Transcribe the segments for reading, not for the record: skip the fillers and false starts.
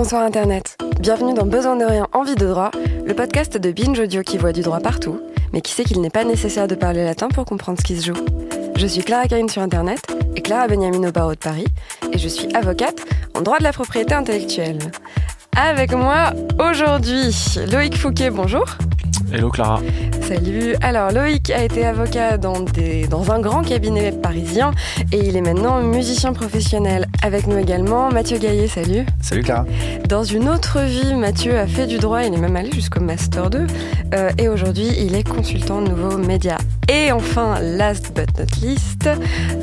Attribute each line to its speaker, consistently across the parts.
Speaker 1: Bonsoir Internet. Bienvenue dans Besoin de rien, envie de droit, le podcast de Binge Audio qui voit du droit partout, mais qui sait qu'il n'est pas nécessaire de parler latin pour comprendre ce qui se joue. Je suis Clara Caïn sur Internet et Clara Beniamine au barreau de Paris, et je suis avocate en droit de la propriété intellectuelle. Avec moi aujourd'hui, Loïc Fouquet, bonjour.
Speaker 2: Hello Clara.
Speaker 1: Salut. Alors Loïc a été avocat dans un grand cabinet parisien et il est maintenant musicien professionnel. Avec nous également Mathieu Gaillet, salut.
Speaker 3: Salut Clara.
Speaker 1: Dans une autre vie, Mathieu a fait du droit, il est même allé jusqu'au Master 2 et aujourd'hui il est consultant de nouveaux médias. Et enfin, last but not least,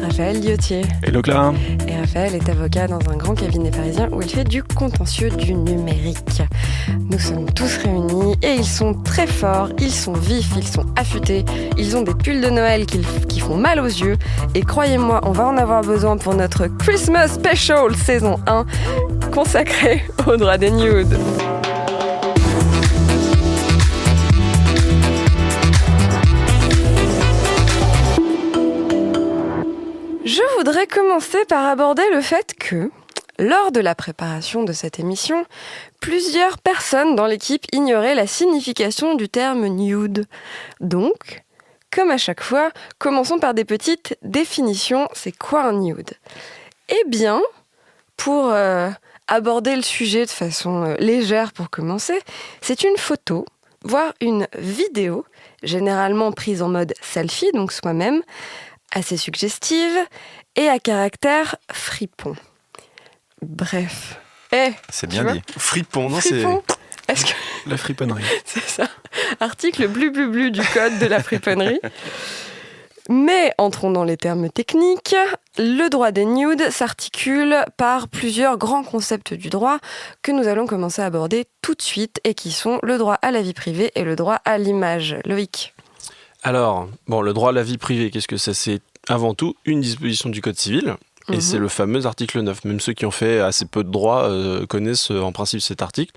Speaker 1: Raphaël Liotier.
Speaker 2: Hello Clara.
Speaker 1: Et Raphaël est avocat dans un grand cabinet parisien où il fait du contentieux du numérique. Nous sommes tous réunis et ils sont très forts, ils sont vifs, ils sont affûtés, ils ont des pulls de Noël qui font mal aux yeux. Et croyez-moi, on va en avoir besoin pour notre Christmas Special saison 1 consacrée au droit des nudes. Je voudrais commencer par aborder le fait que, lors de la préparation de cette émission, plusieurs personnes dans l'équipe ignoraient la signification du terme nude. Donc, comme à chaque fois, commençons par des petites définitions. C'est quoi un nude ? Eh bien, pour aborder le sujet de façon légère pour commencer, c'est une photo, voire une vidéo, généralement prise en mode selfie, donc soi-même, assez suggestive et à caractère fripon. Bref.
Speaker 3: C'est bien dit.
Speaker 2: Fripon, non
Speaker 1: Fripon. Est-ce que
Speaker 2: la friponnerie.
Speaker 1: c'est ça. Article blu du code de la friponnerie. Mais entrons dans les termes techniques. Le droit des nudes s'articule par plusieurs grands concepts du droit que nous allons commencer à aborder tout de suite et qui sont le droit à la vie privée et le droit à l'image. Loïc.
Speaker 2: Alors, le droit à la vie privée, qu'est-ce que c'est ? C'est avant tout une disposition du Code civil. Et c'est le fameux article 9. Même ceux qui ont fait assez peu de droit connaissent en principe cet article,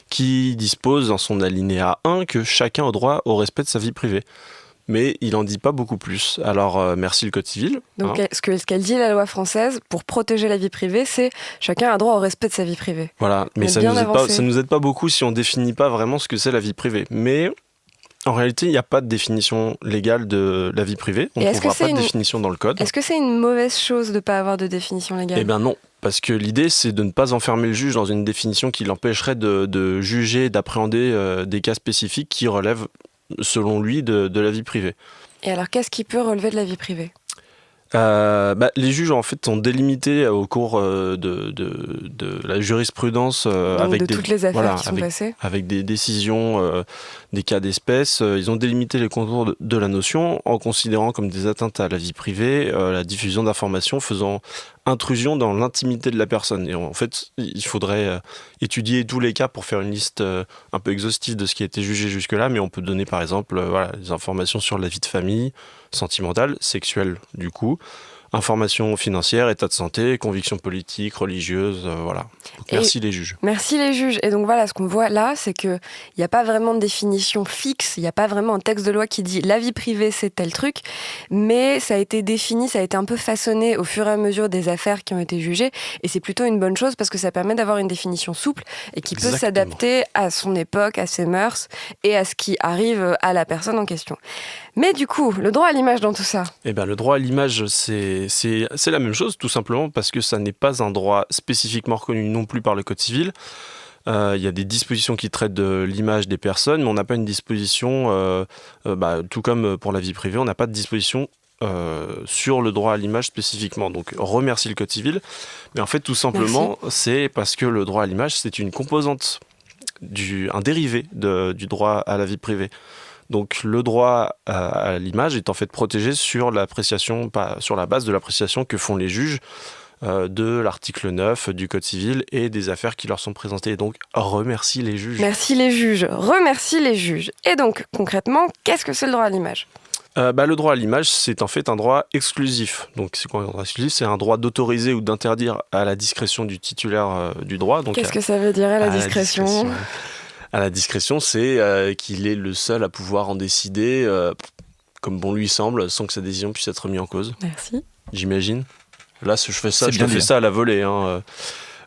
Speaker 2: qui dispose dans son alinéa 1 que chacun a droit au respect de sa vie privée. Mais il n'en dit pas beaucoup plus. Alors, merci le Code civil.
Speaker 1: Donc, ce qu'elle dit, la loi française, pour protéger la vie privée, c'est chacun a droit au respect de sa vie privée.
Speaker 2: Voilà, mais ça nous aide pas beaucoup si on définit pas vraiment ce que c'est la vie privée. Mais en réalité, il n'y a pas de définition légale de la vie privée. On ne trouvera pas de définition dans le Code.
Speaker 1: Est-ce que c'est une mauvaise chose de ne pas avoir de définition légale ?
Speaker 2: Eh bien non, parce que l'idée, c'est de ne pas enfermer le juge dans une définition qui l'empêcherait de juger, d'appréhender des cas spécifiques qui relèvent, selon lui, de la vie privée.
Speaker 1: Et alors, qu'est-ce qui peut relever de la vie privée ?
Speaker 2: Les juges en fait sont délimités au cours de la jurisprudence
Speaker 1: avec toutes les affaires qui sont passées,
Speaker 2: avec des décisions, des cas d'espèce. Ils ont délimité les contours de la notion en considérant comme des atteintes à la vie privée la diffusion d'informations faisant intrusion dans l'intimité de la personne. Et en fait, il faudrait étudier tous les cas pour faire une liste un peu exhaustive de ce qui a été jugé jusque-là, mais on peut donner par exemple des informations sur la vie de famille, sentimentale, sexuelle du coup, informations financières, état de santé, convictions politiques, religieuses, voilà. Donc, merci les juges.
Speaker 1: Merci les juges. Et donc voilà, ce qu'on voit là, c'est qu'il n'y a pas vraiment de définition fixe, il n'y a pas vraiment un texte de loi qui dit la vie privée c'est tel truc, mais ça a été défini, ça a été un peu façonné au fur et à mesure des affaires qui ont été jugées, et c'est plutôt une bonne chose parce que ça permet d'avoir une définition souple et qui peut s'adapter à son époque, à ses mœurs et à ce qui arrive à la personne en question. Mais du coup, le droit à l'image dans tout ça ?
Speaker 2: Eh bien, le droit à l'image, c'est la même chose, tout simplement, parce que ça n'est pas un droit spécifiquement reconnu non plus par le Code civil. Il y a des dispositions qui traitent de l'image des personnes, mais on n'a pas une disposition, tout comme pour la vie privée, on n'a pas de disposition sur le droit à l'image spécifiquement. Donc, remercie le Code civil. Mais en fait, tout simplement, c'est parce que le droit à l'image, c'est une composante, un dérivé du droit à la vie privée. Donc le droit à l'image est en fait protégé sur l'appréciation, pas sur la base de l'appréciation que font les juges de l'article 9 du Code civil et des affaires qui leur sont présentées. Et donc, remercie les juges.
Speaker 1: Merci les juges, remercie les juges. Et donc, concrètement, qu'est-ce que c'est le droit à l'image ?
Speaker 2: Le droit à l'image, c'est en fait un droit exclusif. Donc, c'est quoi un droit exclusif ? C'est un droit d'autoriser ou d'interdire à la discrétion du titulaire du droit. Donc,
Speaker 1: qu'est-ce que ça veut dire à la discrétion ?
Speaker 2: À la discrétion, c'est qu'il est le seul à pouvoir en décider comme bon lui semble, sans que sa décision puisse être mise en cause.
Speaker 1: Merci.
Speaker 2: J'imagine. Là, je fais ça à la volée.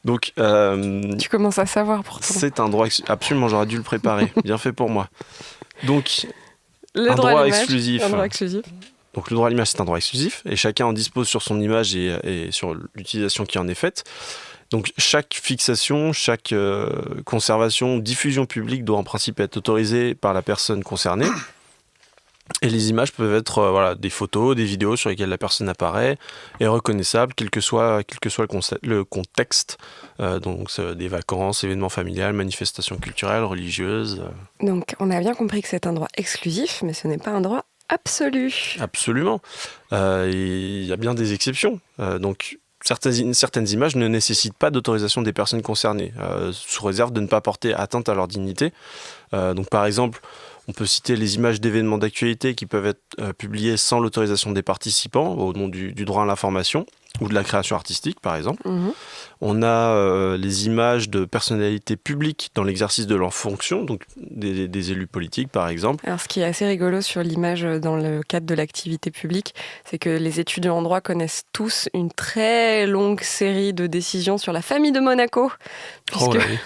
Speaker 2: Donc,
Speaker 1: Tu commences à savoir pourtant.
Speaker 2: c'est un droit absolument, j'aurais dû le préparer. Bien fait pour moi. Donc,
Speaker 1: Le
Speaker 2: un
Speaker 1: droit à
Speaker 2: droit
Speaker 1: l'image,
Speaker 2: exclusif.
Speaker 1: Un droit exclusif.
Speaker 2: Donc le droit à l'image, c'est un droit exclusif et chacun en dispose sur son image et sur l'utilisation qui en est faite. Donc chaque fixation, chaque conservation, diffusion publique doit en principe être autorisée par la personne concernée. Et les images peuvent être des photos, des vidéos sur lesquelles la personne apparaît et reconnaissable, quel que soit le contexte. Donc des vacances, événements familiales, manifestations culturelles, religieuses.
Speaker 1: Donc on a bien compris que c'est un droit exclusif, mais ce n'est pas un droit absolu.
Speaker 2: Absolument. Il y a bien des exceptions. Donc certaines images ne nécessitent pas d'autorisation des personnes concernées, sous réserve de ne pas porter atteinte à leur dignité. Donc par exemple, on peut citer les images d'événements d'actualité qui peuvent être publiées sans l'autorisation des participants, au nom du droit à l'information ou de la création artistique, par exemple.
Speaker 1: Mhm.
Speaker 2: On a les images de personnalités publiques dans l'exercice de leurs fonctions, donc des élus politiques, par exemple.
Speaker 1: Alors, ce qui est assez rigolo sur l'image dans le cadre de l'activité publique, c'est que les étudiants en droit connaissent tous une très longue série de décisions sur la famille de Monaco.
Speaker 2: Oh là oui.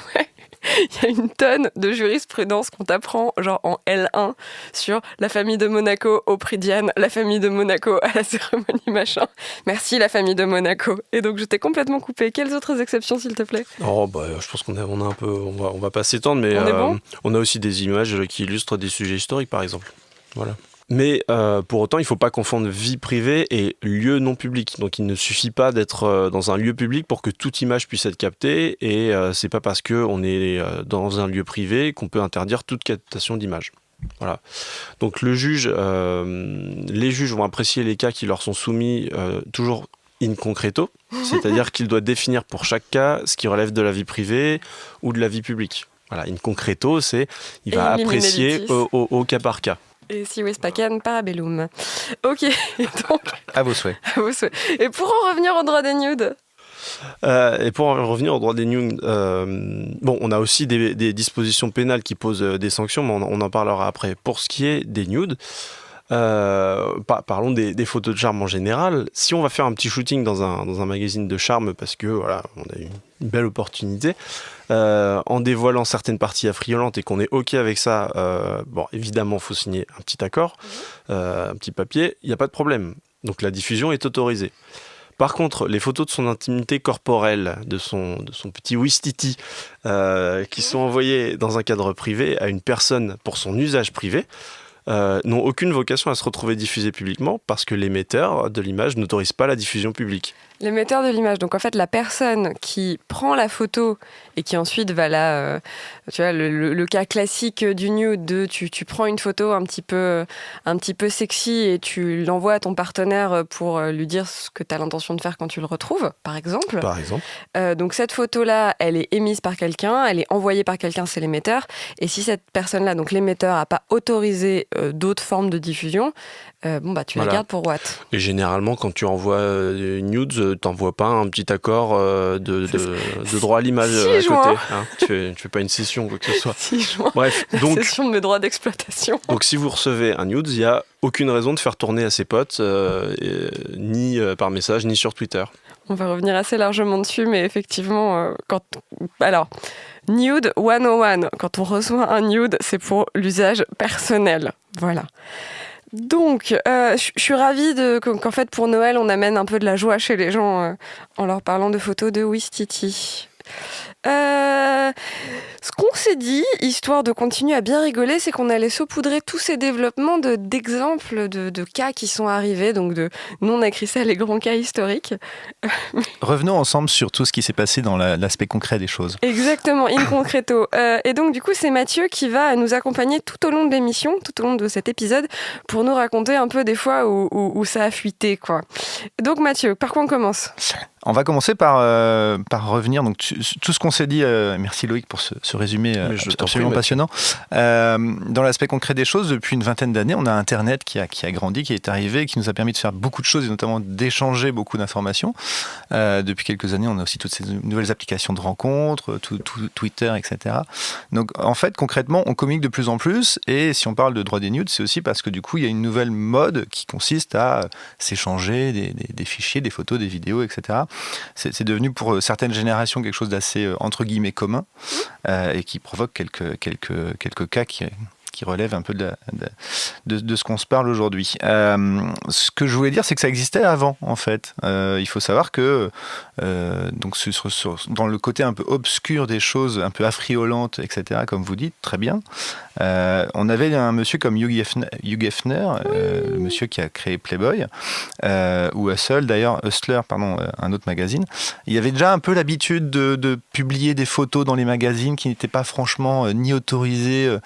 Speaker 1: Il y a une tonne de jurisprudence qu'on t'apprend, genre en L1, sur la famille de Monaco au prix Diane, la famille de Monaco à la cérémonie machin. Merci la famille de Monaco. Et donc je t'ai complètement coupé. Quelles autres exceptions, s'il te plaît ?
Speaker 2: Je pense qu'on a un peu, on va pas s'étendre, mais
Speaker 1: On est bon ?
Speaker 2: on a aussi des images qui illustrent des sujets historiques, par exemple. Voilà. Mais pour autant, il ne faut pas confondre vie privée et lieu non public. Donc il ne suffit pas d'être dans un lieu public pour que toute image puisse être captée. Et c'est pas parce qu'on est dans un lieu privé qu'on peut interdire toute captation d'image. Voilà. Donc les juges vont apprécier les cas qui leur sont soumis toujours in concreto. C'est-à-dire qu'il doit définir pour chaque cas ce qui relève de la vie privée ou de la vie publique. Voilà. In concreto, il va apprécier au cas par cas.
Speaker 1: Et si oui, Spaken, parabellum. Ok, donc...
Speaker 3: À vos souhaits.
Speaker 1: Et pour en revenir au droit des nudes,
Speaker 2: on a aussi des dispositions pénales qui posent des sanctions, mais on en parlera après. Pour ce qui est des nudes, parlons des photos de charme en général. Si on va faire un petit shooting dans un magazine de charme, parce que voilà, on a eu une belle opportunité, en dévoilant certaines parties affriolantes et qu'on est OK avec ça, évidemment, il faut signer un petit accord, un petit papier, il n'y a pas de problème. Donc la diffusion est autorisée. Par contre, les photos de son intimité corporelle, de son petit ouistiti, qui sont envoyées dans un cadre privé à une personne pour son usage privé, n'ont aucune vocation à se retrouver diffusées publiquement parce que l'émetteur de l'image n'autorise pas la diffusion publique.
Speaker 1: l'émetteur de l'image, donc en fait la personne qui prend la photo et qui ensuite va tu vois, le cas classique du nude, tu prends une photo un petit peu sexy et tu l'envoies à ton partenaire pour lui dire ce que tu as l'intention de faire quand tu le retrouves, par exemple. Donc cette photo-là, elle est émise par quelqu'un, elle est envoyée par quelqu'un, c'est l'émetteur. Et si cette personne-là, donc l'émetteur, n'a pas autorisé d'autres formes de diffusion, tu la gardes pour what ?
Speaker 2: Et généralement, quand tu envoies nudes, t'envoies pas un petit accord de droit à l'image à côté. Hein, tu fais pas une session ou quoi que ce soit. Bref, donc
Speaker 1: session de mes droits d'exploitation.
Speaker 2: Donc si vous recevez un nudes, il n'y a aucune raison de faire tourner à ses potes, ni par message, ni sur Twitter.
Speaker 1: On va revenir assez largement dessus, mais effectivement, nude 101, quand on reçoit un nude, c'est pour l'usage personnel. Voilà. Donc, je suis ravie qu'en fait, pour Noël, on amène un peu de la joie chez les gens en leur parlant de photos de Ouistiti. Ce qu'on s'est dit, histoire de continuer à bien rigoler, c'est qu'on allait saupoudrer tous ces développements d'exemples de cas qui sont arrivés, donc de non écrissés les grands cas historiques.
Speaker 3: Revenons ensemble sur tout ce qui s'est passé dans l'aspect concret des choses.
Speaker 1: Exactement, in concreto. Et donc du coup, c'est Mathieu qui va nous accompagner tout au long de l'émission, tout au long de cet épisode, pour nous raconter un peu des fois où ça a fuité, quoi. Donc Mathieu, par quoi on commence ?
Speaker 3: On va commencer par revenir. Donc tout ce qu'on s'est dit, merci Loïc pour ce résumé absolument
Speaker 2: prie,
Speaker 3: passionnant. Dans l'aspect concret des choses, depuis une vingtaine d'années, on a Internet qui a grandi, qui est arrivé, qui nous a permis de faire beaucoup de choses et notamment d'échanger beaucoup d'informations. Depuis quelques années, on a aussi toutes ces nouvelles applications de rencontres, Twitter, etc. Donc en fait, concrètement, on communique de plus en plus, et si on parle de droit des nudes, c'est aussi parce que du coup, il y a une nouvelle mode qui consiste à s'échanger des fichiers, des photos, des vidéos, etc. C'est devenu pour certaines générations quelque chose d'assez entre guillemets commun, et qui provoque quelques cas qui relève un peu de ce qu'on se parle aujourd'hui. Ce que je voulais dire, c'est que ça existait avant, en fait. Il faut savoir que donc dans le côté un peu obscur des choses, un peu affriolantes, etc., comme vous dites, très bien, on avait un monsieur comme Hugh Hefner, le monsieur qui a créé Playboy, ou Hustler, un autre magazine. Il y avait déjà un peu l'habitude de publier des photos dans les magazines qui n'étaient pas franchement ni autorisées.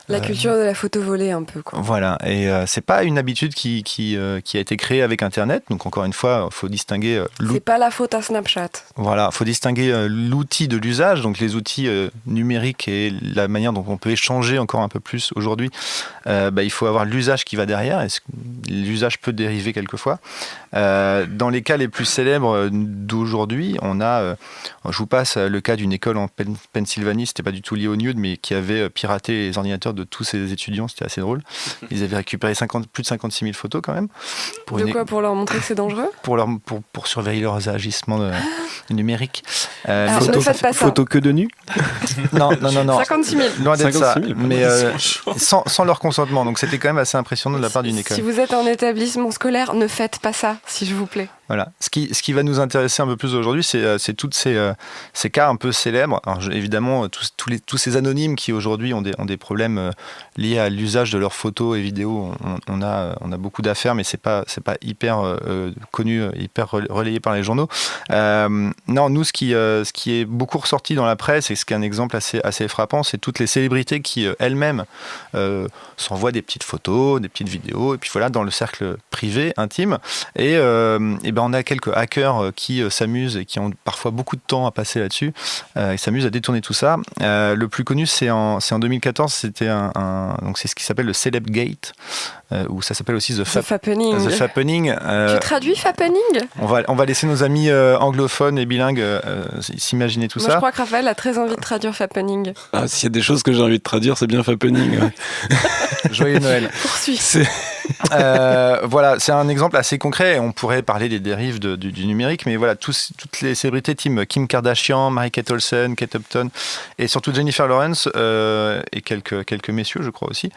Speaker 1: La culture de la photo volée, un peu, quoi.
Speaker 3: Voilà, et c'est pas une habitude qui a été créée avec Internet. Donc encore une fois, il faut distinguer
Speaker 1: c'est pas la faute à Snapchat.
Speaker 3: Voilà, faut distinguer l'outil de l'usage, donc les outils numériques et la manière dont on peut échanger encore un peu plus aujourd'hui. Il faut avoir l'usage qui va derrière, et l'usage peut dériver quelquefois. Dans les cas les plus célèbres d'aujourd'hui, on a, je vous passe le cas d'une école en Pennsylvanie, c'était pas du tout lié au nude, mais qui avait piraté les ordinateurs de tous ses étudiants, c'était assez drôle. Ils avaient récupéré plus de 56 000 photos quand même.
Speaker 1: Pour leur montrer que c'est dangereux ?
Speaker 3: Pour surveiller leurs agissements numériques.
Speaker 1: Ne faites pas ça.
Speaker 4: Photo que de nu ?
Speaker 3: Non.
Speaker 1: 56 000.
Speaker 3: Loin d'être ça,
Speaker 2: 000,
Speaker 3: mais sans leur consentement. Donc c'était quand même assez impressionnant de la part d'une école.
Speaker 1: Si vous êtes en établissement scolaire, ne faites pas ça, s'il vous plaît.
Speaker 3: Voilà. Ce qui va nous intéresser un peu plus aujourd'hui, c'est tous ces cas un peu célèbres. Alors, évidemment, tous ces anonymes qui aujourd'hui ont des problèmes liés à l'usage de leurs photos et vidéos. On a beaucoup d'affaires, mais c'est pas hyper connu, hyper relayé par les journaux. Non, nous, ce qui est beaucoup ressorti dans la presse, et ce qui est un exemple assez frappant, c'est toutes les célébrités qui elles-mêmes s'envoient des petites photos, des petites vidéos, et puis voilà, dans le cercle privé, intime. Et on a quelques hackers qui s'amusent et qui ont parfois beaucoup de temps à passer là-dessus. Ils s'amusent à détourner tout ça. Le plus connu, c'est en 2014, c'était donc c'est ce qui s'appelle le Celebgate, ou ça s'appelle aussi The Fappening.
Speaker 1: Tu traduis Fappening ?
Speaker 3: On va laisser nos amis anglophones et bilingues s'imaginer tout ça.
Speaker 1: Moi, je crois que Raphaël a très envie de traduire Fappening.
Speaker 4: Ah, s'il y a des choses que j'ai envie de traduire, c'est bien Fappening. Ouais.
Speaker 3: Joyeux Noël.
Speaker 1: Poursuis.
Speaker 3: Voilà, c'est un exemple assez concret. On pourrait parler des dérives du numérique, mais voilà, toutes les célébrités, Kim Kardashian, Mary-Kate Olsen, Kate Upton, et surtout Jennifer Lawrence, et quelques messieurs, je crois aussi,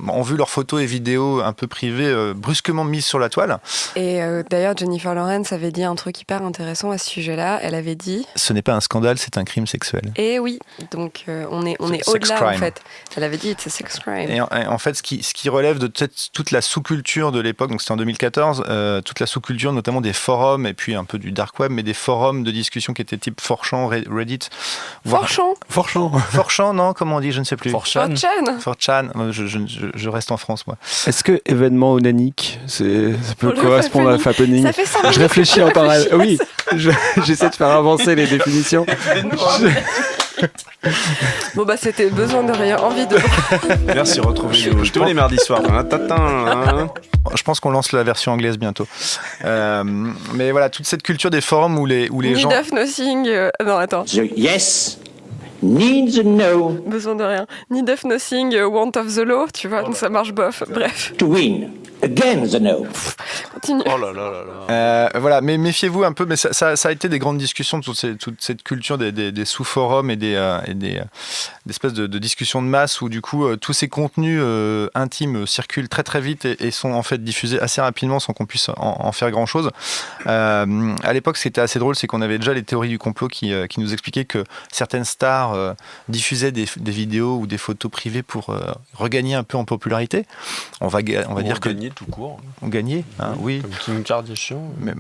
Speaker 3: ont vu leurs photos et vidéos un peu privées brusquement mises sur la toile.
Speaker 1: Et d'ailleurs, Jennifer Lawrence avait dit un truc hyper intéressant à ce sujet-là. Elle avait dit...
Speaker 3: Ce n'est pas un scandale, c'est un crime sexuel.
Speaker 1: Et oui, donc on est au-delà, crime. En fait. Elle avait dit, it's a sex crime.
Speaker 3: Et en fait, ce qui relève de toute la sous-culture de l'époque, donc c'était en 2014, toute la sous-culture, notamment des forums, et puis un peu du dark web, mais des forums de discussion qui étaient type 4chan, Reddit. 4chan, non, comment on dit, je ne sais plus. 4chan. Je reste en France, moi.
Speaker 4: Est-ce que événement onanique, ça peut correspondre à Fappening ?
Speaker 1: Ça fait 5 minutes.
Speaker 4: Je réfléchis en parallèle. Oui, j'essaie de faire avancer les définitions.
Speaker 1: Bon bah c'était besoin de rien, envie de...
Speaker 2: Merci, retrouvez-nous tous les mardis soirs.
Speaker 3: Je pense qu'on lance la version anglaise bientôt. Mais voilà, toute cette culture des forums où les gens...
Speaker 1: Need of nothing... Non, attends.
Speaker 5: Yes. Needs a no.
Speaker 1: Besoin de rien. Need of nothing, want of the law, tu vois, donc ça marche bof. Bref.
Speaker 5: To win. Against the no.
Speaker 1: Continue.
Speaker 2: Oh là là là là.
Speaker 3: Voilà, mais méfiez-vous un peu, mais ça a été des grandes discussions, toute cette culture des sous-forums et des espèces de discussions de masse où du coup tous ces contenus intimes circulent très très vite et sont en fait diffusés assez rapidement sans qu'on puisse en faire grand-chose. À l'époque, ce qui était assez drôle, c'est qu'on avait déjà les théories du complot qui nous expliquaient que certaines stars diffusaient des vidéos ou des photos privées pour regagner un peu en popularité. On va dire que
Speaker 2: tout court.
Speaker 3: on gagnait, hein, oui.
Speaker 2: Comme Kim Kardashian.
Speaker 3: Mais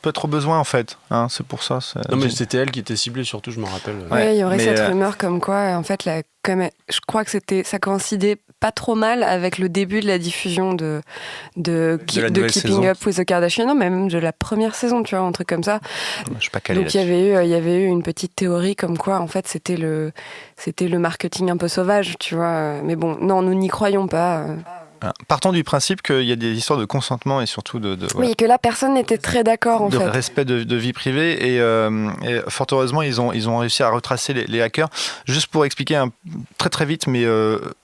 Speaker 3: pas trop besoin en fait, hein, c'est pour ça.
Speaker 2: Non mais c'était elle qui était ciblée surtout, je me rappelle.
Speaker 1: Ouais, il y aurait
Speaker 3: mais
Speaker 1: cette rumeur comme quoi, en fait, je crois que ça coïncidait pas trop mal avec le début de la diffusion de
Speaker 3: la
Speaker 1: Keeping
Speaker 3: nouvelle saison.
Speaker 1: Up with the Kardashians, non, même de la première saison, tu vois, un truc comme ça.
Speaker 3: Je suis pas calé
Speaker 1: Donc il
Speaker 3: là-dessus.
Speaker 1: y avait eu une petite théorie comme quoi, en fait, c'était le marketing un peu sauvage, tu vois. Mais bon, non, nous n'y croyons pas.
Speaker 3: Voilà. Partons du principe qu'il y a des histoires de consentement et surtout de
Speaker 1: Oui, que là, personne n'était très d'accord, en
Speaker 3: de
Speaker 1: fait.
Speaker 3: respect de vie privée et fort heureusement ils ont réussi à retracer les hackers. Juste pour expliquer très très vite, mais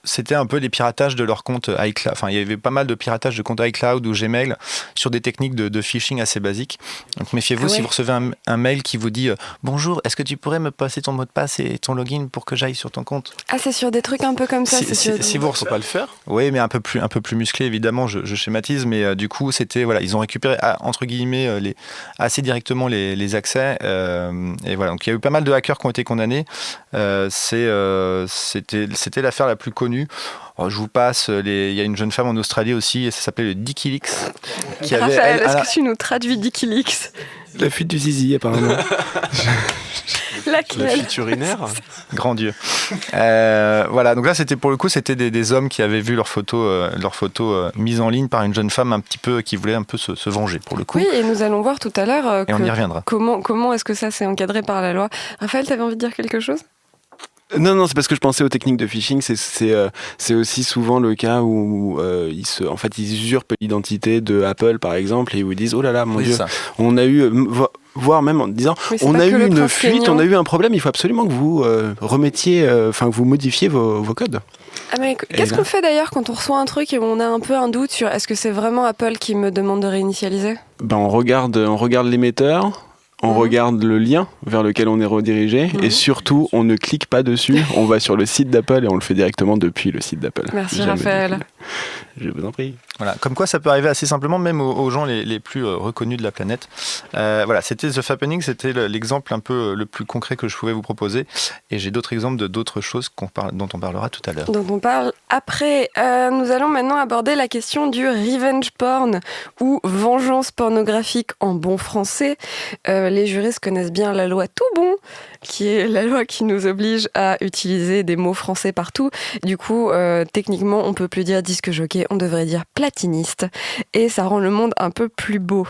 Speaker 3: c'était un peu des piratages de leur compte iCloud. Enfin, il y avait pas mal de piratage de comptes iCloud ou Gmail sur des techniques de phishing assez basiques. Donc méfiez-vous si vous recevez un mail qui vous dit bonjour, est-ce que tu pourrais me passer ton mot de passe et ton login pour que j'aille sur ton compte.
Speaker 1: Ah, c'est sur des trucs un peu comme ça.
Speaker 3: Si vous
Speaker 2: Faut pas le faire.
Speaker 3: Oui, mais un peu plus musclé, évidemment, je schématise, mais du coup, c'était, voilà, ils ont récupéré, entre guillemets, assez directement les accès, et voilà, donc il y a eu pas mal de hackers qui ont été condamnés, c'était l'affaire la plus connue. Alors, je vous passe, il y a une jeune femme en Australie aussi, et ça s'appelait le Dickilix, qui avait...
Speaker 1: Raphaël, est-ce que tu nous traduis Dickilix?
Speaker 4: La fuite du zizi, apparemment.
Speaker 2: Le
Speaker 1: Laquelle?
Speaker 2: fuite urinaire.
Speaker 3: Grand Dieu. Voilà, donc là, c'était pour le coup, c'était des hommes qui avaient vu leurs photos mises en ligne par une jeune femme un petit peu qui voulait un peu se venger pour le coup.
Speaker 1: Oui, et nous allons voir tout à l'heure
Speaker 3: Et on y reviendra.
Speaker 1: comment est-ce que ça s'est encadré par la loi. Raphaël, t'avais envie de dire quelque chose?
Speaker 4: Non, c'est parce que je pensais aux techniques de phishing. C'est aussi souvent le cas où ils usurpent l'identité de Apple, par exemple, et ils vous disent oh là là, mon
Speaker 3: Oui,
Speaker 4: Dieu,
Speaker 3: ça.
Speaker 4: on a eu, voire même en disant
Speaker 1: Oui, c'est
Speaker 4: on
Speaker 1: pas
Speaker 4: a
Speaker 1: que
Speaker 4: eu
Speaker 1: le
Speaker 4: une
Speaker 1: prince
Speaker 4: fuite,
Speaker 1: Kényan.
Speaker 4: on a eu un problème. Il faut absolument que vous remettiez, que vous modifiez vos codes.
Speaker 1: Ah mais qu'est-ce qu'on fait d'ailleurs quand on reçoit un truc et on a un peu un doute sur est-ce que c'est vraiment Apple qui me demande de réinitialiser?
Speaker 4: Ben on regarde l'émetteur. On regarde le lien vers lequel on est redirigé et surtout, on ne clique pas dessus. On va sur le site d'Apple et on le fait directement depuis le site d'Apple.
Speaker 1: Merci
Speaker 4: Jamais
Speaker 1: Raphaël.
Speaker 4: depuis. Je vous en prie.
Speaker 3: Voilà, comme quoi ça peut arriver assez simplement, même aux gens les plus reconnus de la planète. Voilà, c'était The Fappening, c'était l'exemple un peu le plus concret que je pouvais vous proposer. Et j'ai d'autres exemples d'autres choses dont on parlera tout à l'heure.
Speaker 1: Dont on parle après. Nous allons maintenant aborder la question du revenge porn ou vengeance pornographique en bon français. Les juristes connaissent bien la loi tout bon, qui est la loi qui nous oblige à utiliser des mots français partout. Du coup, techniquement, on peut plus dire disque jockey, on devrait dire platiniste. Et ça rend le monde un peu plus beau.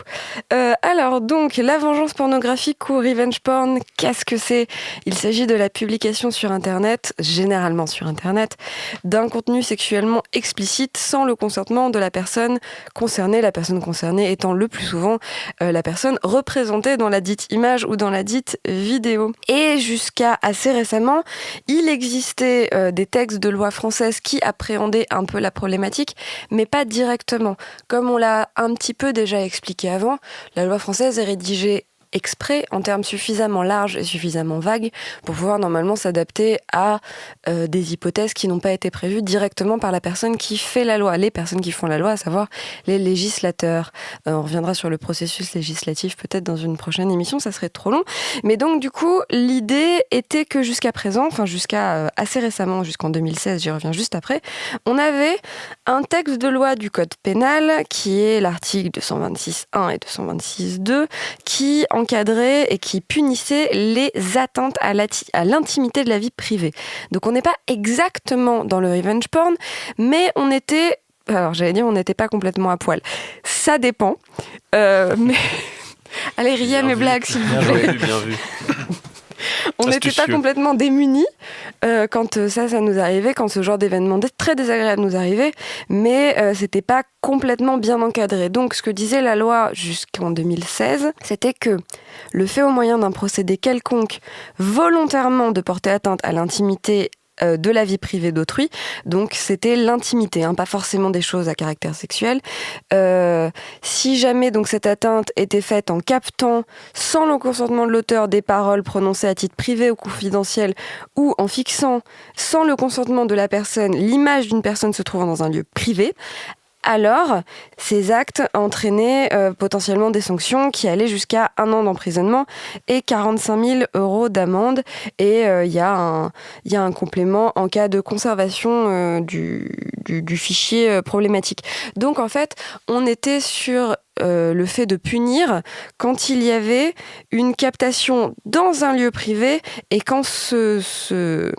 Speaker 1: Alors donc, la vengeance pornographique ou revenge porn, qu'est-ce que c'est? Il s'agit de la publication sur Internet, généralement sur Internet, d'un contenu sexuellement explicite sans le consentement de la personne concernée étant le plus souvent la personne représentée dans la dite image ou dans la dite vidéo. Et jusqu'à assez récemment, il existait des textes de loi française qui appréhendaient un peu la problématique, mais pas directement. Comme on l'a un petit peu déjà expliqué avant, la loi française est rédigée exprès en termes suffisamment larges et suffisamment vagues pour pouvoir normalement s'adapter à des hypothèses qui n'ont pas été prévues directement par la personne qui fait la loi, les personnes qui font la loi, à savoir les législateurs. On reviendra sur le processus législatif peut-être dans une prochaine émission, ça serait trop long. Mais donc du coup, l'idée était que jusqu'à présent, enfin jusqu'à assez récemment, jusqu'en 2016, j'y reviens juste après, on avait un texte de loi du Code pénal qui est l'article 226.1 et 226.2 qui encadrait et qui punissait les atteintes à l'intimité de la vie privée. Donc on n'est pas exactement dans le revenge porn, mais on était... Alors j'allais dire on n'était pas complètement à poil. Ça dépend. Mais... Allez, riez à mes blagues s'il vous plaît.
Speaker 2: Bien vu.
Speaker 1: On n'était pas complètement démunis quand ça nous arrivait, quand ce genre d'événement très désagréable nous arrivait, mais c'était pas complètement bien encadré. Donc ce que disait la loi jusqu'en 2016, c'était que le fait au moyen d'un procédé quelconque volontairement de porter atteinte à l'intimité de la vie privée d'autrui, donc c'était l'intimité, pas forcément des choses à caractère sexuel. Si jamais donc cette atteinte était faite en captant sans le consentement de l'auteur des paroles prononcées à titre privé ou confidentiel, ou en fixant sans le consentement de la personne l'image d'une personne se trouvant dans un lieu privé, alors ces actes entraînaient potentiellement des sanctions qui allaient jusqu'à 1 an d'emprisonnement et 45 000 € d'amende. Et il y a un complément en cas de conservation du fichier problématique. Donc en fait, on était sur le fait de punir quand il y avait une captation dans un lieu privé et quand cette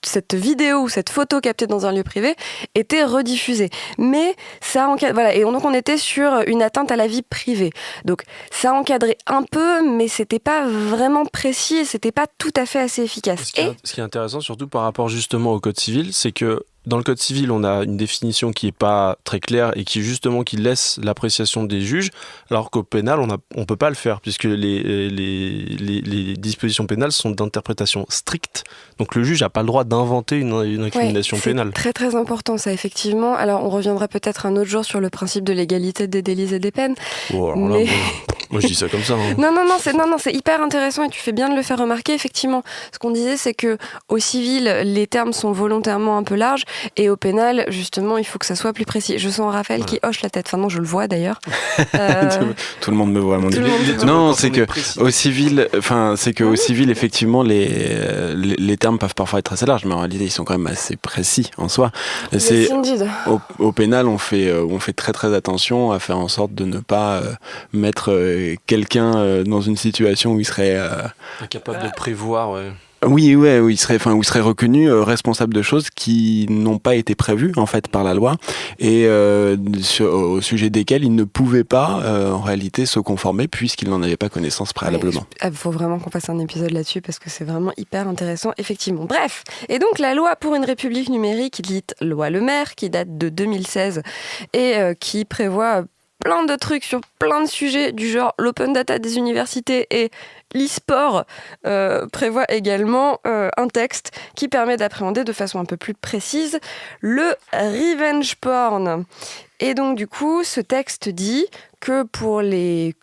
Speaker 1: cette vidéo ou cette photo captée dans un lieu privé était rediffusée. Mais ça encadre, voilà, et donc on était sur une atteinte à la vie privée. Donc ça encadrait un peu, mais c'était pas vraiment précis et c'était pas tout à fait assez efficace.
Speaker 2: Ce qui est intéressant, surtout par rapport justement au Code civil, c'est que dans le Code civil, on a une définition qui n'est pas très claire et qui laisse l'appréciation des juges, alors qu'au pénal, on peut pas le faire, puisque les dispositions pénales sont d'interprétation stricte. Donc le juge n'a pas le droit d'inventer une incrimination pénale.
Speaker 1: C'est très très important ça, effectivement. Alors on reviendra peut-être un autre jour sur le principe de l'égalité des délits et des peines.
Speaker 2: Oh, alors là, moi je dis ça comme ça. Hein.
Speaker 1: Non, c'est hyper intéressant et tu fais bien de le faire remarquer. Effectivement, ce qu'on disait, c'est que au civil, les termes sont volontairement un peu larges et au pénal, justement, il faut que ça soit plus précis. Je sens Raphaël qui hoche la tête. Enfin non, je le vois d'ailleurs.
Speaker 4: Tout le monde me voit à mon
Speaker 1: Tout
Speaker 4: avis.
Speaker 1: le monde
Speaker 4: Non, c'est que au civil, effectivement, les termes peuvent parfois être assez larges, mais en réalité, ils sont quand même assez précis en soi.
Speaker 1: Yes, indeed.
Speaker 4: Au pénal, on fait très très attention à faire en sorte de ne pas mettre quelqu'un dans une situation où il serait
Speaker 2: incapable de prévoir. Ouais.
Speaker 4: où il serait reconnu responsable de choses qui n'ont pas été prévues en fait par la loi et au sujet desquelles il ne pouvait pas en réalité se conformer puisqu'il n'en avait pas connaissance préalablement.
Speaker 1: Il faut vraiment qu'on fasse un épisode là-dessus parce que c'est vraiment hyper intéressant, effectivement. Bref, et donc la loi pour une république numérique, dite loi Le Maire, qui date de 2016 et qui prévoit plein de trucs sur plein de sujets du genre l'open data des universités et l'e-sport, prévoit également un texte qui permet d'appréhender de façon un peu plus précise le revenge porn. Et donc du coup, ce texte dit que pour les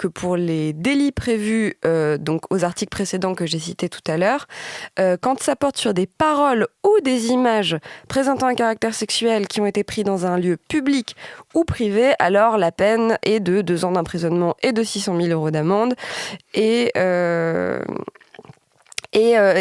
Speaker 1: délits prévus donc aux articles précédents que j'ai cités tout à l'heure, quand ça porte sur des paroles ou des images présentant un caractère sexuel qui ont été pris dans un lieu public ou privé, alors la peine est de 2 ans d'emprisonnement et de 600 000 € d'amende. Et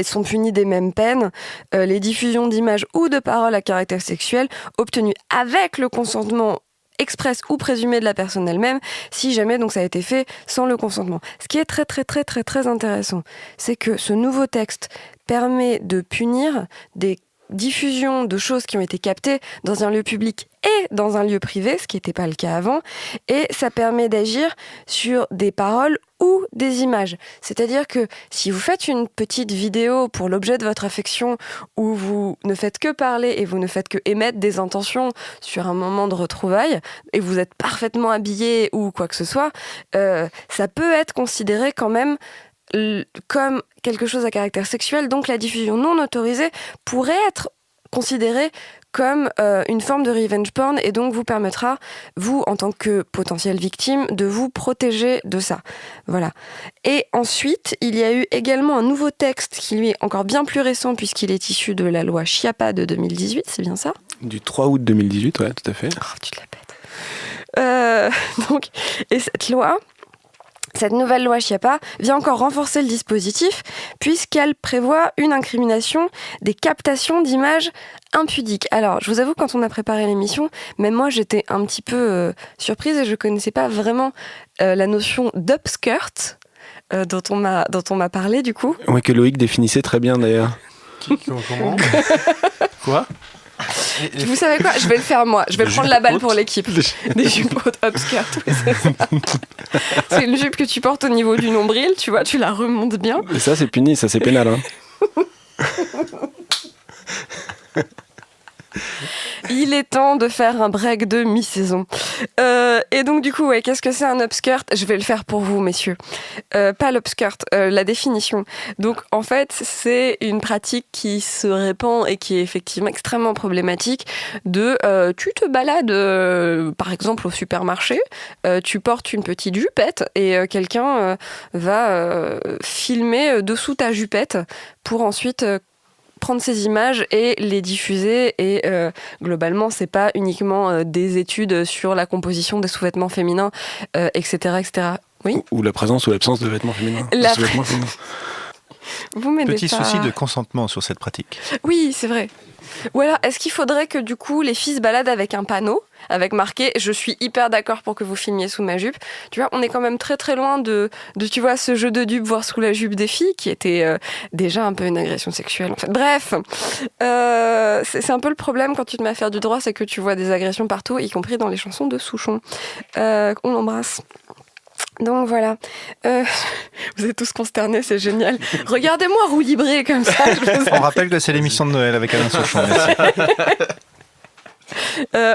Speaker 1: sont punis des mêmes peines les diffusions d'images ou de paroles à caractère sexuel obtenues avec le consentement express ou présumé de la personne elle-même, si jamais donc ça a été fait sans le consentement. Ce qui est très très très très très intéressant, c'est que ce nouveau texte permet de punir des diffusions de choses qui ont été captées dans un lieu public et dans un lieu privé, ce qui n'était pas le cas avant, et ça permet d'agir sur des paroles ou des images. C'est-à-dire que si vous faites une petite vidéo pour l'objet de votre affection où vous ne faites que parler et vous ne faites que émettre des intentions sur un moment de retrouvailles et vous êtes parfaitement habillé ou quoi que ce soit, ça peut être considéré quand même comme quelque chose à caractère sexuel, donc la diffusion non autorisée pourrait être considérée comme une forme de revenge porn et donc vous permettra, vous, en tant que potentielle victime, de vous protéger de ça. Voilà. Et ensuite, il y a eu également un nouveau texte qui, lui, est encore bien plus récent puisqu'il est issu de la loi Schiappa de 2018, c'est bien ça ?
Speaker 4: Du 3 août 2018, ouais, tout à fait.
Speaker 1: Oh, tu te la pètes. Donc, et cette nouvelle loi Schiappa vient encore renforcer le dispositif puisqu'elle prévoit une incrimination des captations d'images impudiques. Alors, je vous avoue, quand on a préparé l'émission, même moi, j'étais un petit peu surprise et je connaissais pas vraiment la notion d'upskirt dont on m'a parlé, du coup.
Speaker 4: Ouais, que Loïc définissait très bien, d'ailleurs.
Speaker 2: Comment ? Quoi ?
Speaker 1: Vous savez quoi ? Je vais le faire moi. Je vais prendre la balle pour l'équipe. Des jupes hautes upskirt. Oui, c'est ça. C'est une jupe que tu portes au niveau du nombril, tu vois, tu la remontes bien.
Speaker 4: Et ça, c'est puni, ça, c'est pénal. Hein.
Speaker 1: Il est temps de faire un break de mi-saison. Et donc, du coup, ouais, qu'est-ce que c'est un upskirt ? Je vais le faire pour vous, messieurs. Pas l'upskirt, la définition. Donc, en fait, c'est une pratique qui se répand et qui est effectivement extrêmement problématique tu te balades, par exemple, au supermarché, tu portes une petite jupette et quelqu'un va filmer dessous ta jupette pour ensuite prendre ces images et les diffuser et globalement c'est pas uniquement des études sur la composition des sous-vêtements féminins etc. Oui.
Speaker 4: Ou la présence ou l'absence de vêtements féminins.
Speaker 1: Vous m'aidez
Speaker 3: Petit
Speaker 1: pas.
Speaker 3: souci de consentement sur cette pratique.
Speaker 1: Oui, c'est vrai. Ou alors, est-ce qu'il faudrait que du coup les filles se baladent avec un panneau avec marqué « Je suis hyper d'accord pour que vous filmiez sous ma jupe ». Tu vois, on est quand même très très loin de tu vois, ce jeu de dupe voir sous la jupe des filles qui était déjà un peu une agression sexuelle. En fait. Bref, c'est un peu le problème quand tu te mets à faire du droit, c'est que tu vois des agressions partout, y compris dans les chansons de Souchon. On l'embrasse. Donc voilà, vous êtes tous consternés, c'est génial. Regardez-moi roue librée comme ça.
Speaker 3: On rappelle que c'est l'émission de Noël avec Alain Souchon.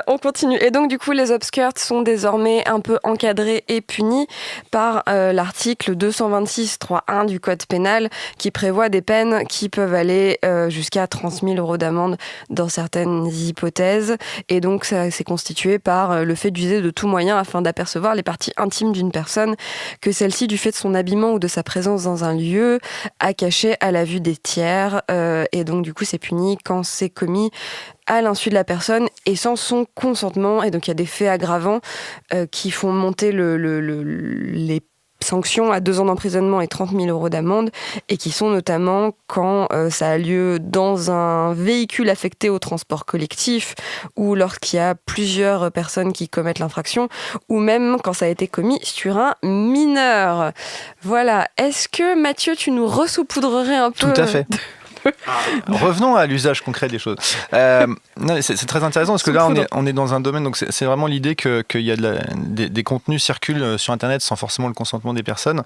Speaker 1: On continue. Et donc, du coup, les upskirts sont désormais un peu encadrés et punis par l'article 226.3.1 du Code pénal qui prévoit des peines qui peuvent aller jusqu'à 30 000 € d'amende dans certaines hypothèses. Et donc, ça c'est constitué par le fait d'user de tout moyen afin d'apercevoir les parties intimes d'une personne que celle-ci, du fait de son habillement ou de sa présence dans un lieu, a caché à la vue des tiers. Et donc, du coup, c'est puni quand c'est commis à l'insu de la personne et sans son consentement. Et donc, il y a des faits aggravants qui font monter les sanctions à 2 ans d'emprisonnement et 30 000 € d'amende, et qui sont notamment quand ça a lieu dans un véhicule affecté au transport collectif, ou lorsqu'il y a plusieurs personnes qui commettent l'infraction, ou même quand ça a été commis sur un mineur. Voilà. Est-ce que, Mathieu, tu nous ressaupoudrerais un peu ?
Speaker 3: Tout à fait. Revenons à l'usage concret des choses. Non, c'est très intéressant parce que là, on est dans un domaine, donc c'est vraiment l'idée qu'il y a des contenus circulent sur Internet sans forcément le consentement des personnes.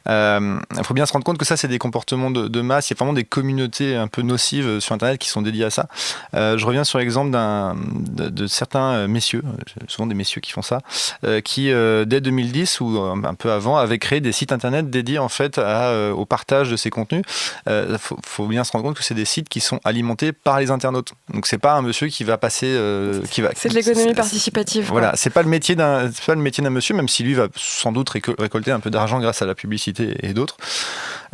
Speaker 3: Il faut bien se rendre compte que ça, c'est des comportements de masse. Il y a vraiment des communautés un peu nocives sur Internet qui sont dédiées à ça. Je reviens sur l'exemple de certains messieurs, souvent des messieurs qui font ça, qui, dès 2010 ou un peu avant, avaient créé des sites Internet dédiés en fait au partage de ces contenus. Faut bien se rendre compte que c'est des sites qui sont alimentés par les internautes. Donc c'est pas un monsieur qui va passer,
Speaker 1: c'est de l'économie participative.
Speaker 3: Voilà, c'est pas le métier d'un monsieur, même si lui va sans doute récolter un peu d'argent grâce à la publicité et d'autres.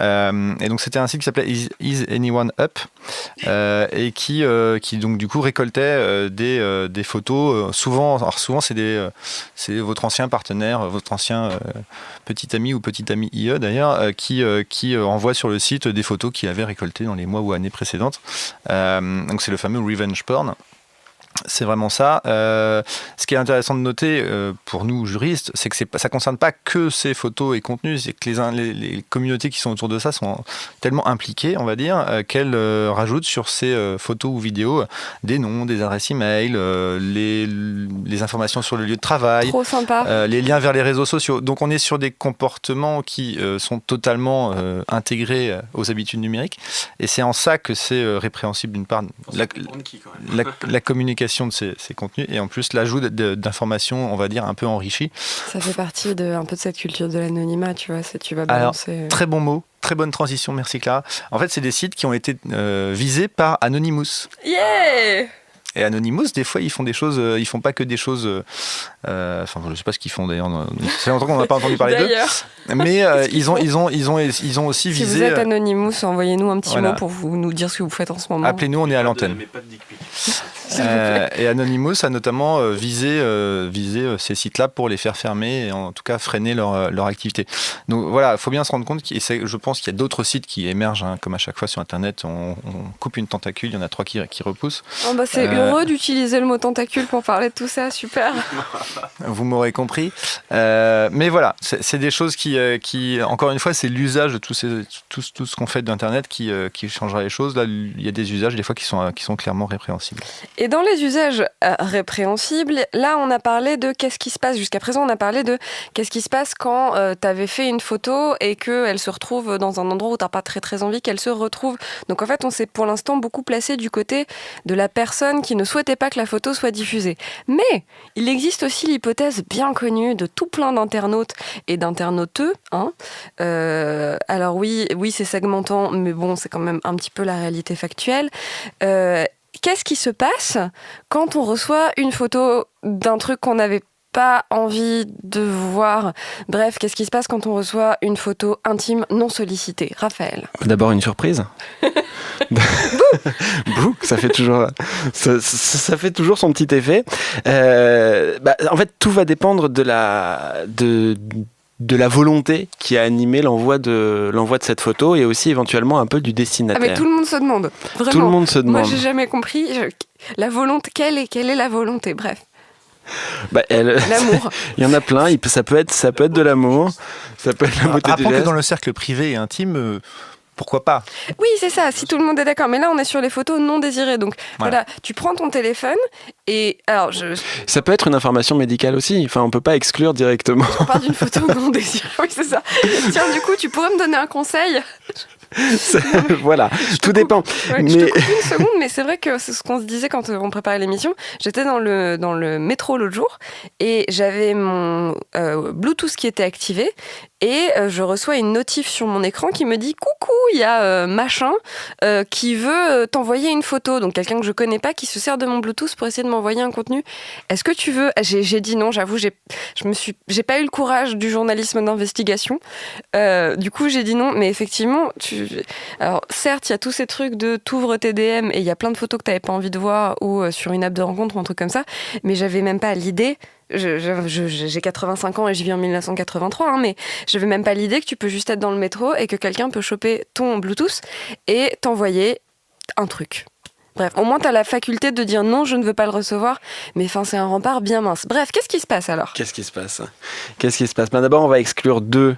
Speaker 3: Et donc c'était un site qui s'appelait Is Anyone Up et qui donc du coup récoltait des photos. Souvent c'est votre ancien partenaire, votre ancien petit ami ou petite amie IE d'ailleurs, qui envoie sur le site des photos qu'il avait récoltées dans les mois ou années précédentes. Donc c'est le fameux revenge porn. C'est vraiment ça. Ce qui est intéressant de noter pour nous juristes, c'est que ça ne concerne pas que ces photos et contenus, c'est que les communautés qui sont autour de ça sont tellement impliquées, on va dire, qu'elles rajoutent sur ces photos ou vidéos des noms, des adresses e-mail, les informations sur le lieu de travail,
Speaker 1: trop sympa.
Speaker 3: Les liens vers les réseaux sociaux. Donc on est sur des comportements qui sont totalement intégrés aux habitudes numériques, et c'est en ça que c'est répréhensible d'une part la communication de ces contenus, et en plus l'ajout d'informations, on va dire, un peu enrichies.
Speaker 1: Ça fait partie un peu de cette culture de l'anonymat, tu vois, tu vas balancer...
Speaker 3: Alors, très bon mot, très bonne transition, merci Clara. En fait, c'est des sites qui ont été visés par Anonymous.
Speaker 1: Yeah!
Speaker 3: Et Anonymous, des fois, ils font des choses, ils font pas que des choses. Enfin, je sais pas ce qu'ils font d'ailleurs. C'est longtemps qu'on n'a pas entendu parler d'eux. Mais ils ont aussi visé.
Speaker 1: Si vous êtes Anonymous, envoyez-nous un petit mot pour nous dire ce que vous faites en ce moment.
Speaker 3: Appelez-nous, on est à l'antenne. Et Anonymous a notamment visé ces sites-là pour les faire fermer et en tout cas freiner leur activité. Donc voilà, il faut bien se rendre compte, je pense qu'il y a d'autres sites qui émergent, hein, comme à chaque fois sur Internet, on coupe une tentacule, il y en a 3 qui repoussent.
Speaker 1: Oh bah c'est heureux d'utiliser le mot tentacule pour parler de tout ça, super.
Speaker 3: Vous m'aurez compris. Mais voilà, c'est des choses qui, encore une fois, c'est l'usage de tout ce qu'on fait d'Internet qui changera les choses. Là, il y a des usages des fois qui sont clairement répréhensibles.
Speaker 1: Et dans les usages répréhensibles, là, on a parlé de qu'est-ce qui se passe. Jusqu'à présent, on a parlé de qu'est-ce qui se passe quand tu avais fait une photo et qu'elle se retrouve dans un endroit où tu n'as pas très très envie qu'elle se retrouve. Donc en fait, on s'est pour l'instant beaucoup placé du côté de la personne qui ne souhaitait pas que la photo soit diffusée. Mais il existe aussi l'hypothèse bien connue de tout plein d'internautes et d'internoteux. Hein. Alors oui, c'est segmentant, mais bon, c'est quand même un petit peu la réalité factuelle. Qu'est-ce qui se passe quand on reçoit une photo d'un truc qu'on n'avait pas envie de voir? Bref, qu'est-ce qui se passe quand on reçoit une photo intime non sollicitée? Raphaël.
Speaker 4: D'abord une surprise. Bouh, ça fait toujours son petit effet. En fait, tout va dépendre de la volonté qui a animé l'envoi de cette photo, et aussi éventuellement un peu du destinataire.
Speaker 1: Ah mais tout le monde se demande, vraiment.
Speaker 4: Tout le monde se demande.
Speaker 1: Moi j'ai jamais compris la volonté, quelle est la volonté, bref. L'amour.
Speaker 4: Il y en a plein. Ça peut être de l'amour. Ça peut être la beauté du
Speaker 3: Rappelons que
Speaker 4: geste.
Speaker 3: dans le cercle privé et intime, pourquoi pas?
Speaker 1: Oui, c'est ça, si tout le monde est d'accord. Mais là, on est sur les photos non désirées. Donc voilà, tu prends ton téléphone et... Alors,
Speaker 4: Ça peut être une information médicale aussi. Enfin, on peut pas exclure directement.
Speaker 1: on parle d'une photo non désirée. Oui, c'est ça. Tiens, du coup, tu pourrais me donner un conseil?
Speaker 4: Voilà, tout dépend.
Speaker 1: Ouais, je te coupe une seconde, mais c'est vrai que c'est ce qu'on se disait quand on préparait l'émission. J'étais dans le métro l'autre jour et j'avais mon Bluetooth qui était activé et je reçois une notif sur mon écran qui me dit « Coucou, il y a machin qui veut t'envoyer une photo. » Donc quelqu'un que je connais pas qui se sert de mon Bluetooth pour essayer de m'envoyer un contenu. Est-ce que tu veux... J'ai dit non, j'avoue, j'ai pas eu le courage du journalisme d'investigation. Du coup, j'ai dit non, mais effectivement, alors certes, il y a tous ces trucs de t'ouvres tes DM et il y a plein de photos que t'avais pas envie de voir ou sur une app de rencontre ou un truc comme ça, mais j'avais même pas l'idée. J'ai 85 ans et je vis en 1983, hein, mais j'avais même pas l'idée que tu peux juste être dans le métro et que quelqu'un peut choper ton Bluetooth et t'envoyer un truc. Bref, au moins t'as la faculté de dire non, je ne veux pas le recevoir, mais enfin c'est un rempart bien mince. Bref, qu'est-ce qui se passe alors ?
Speaker 4: Qu'est-ce qui se passe ? D'abord, on va exclure deux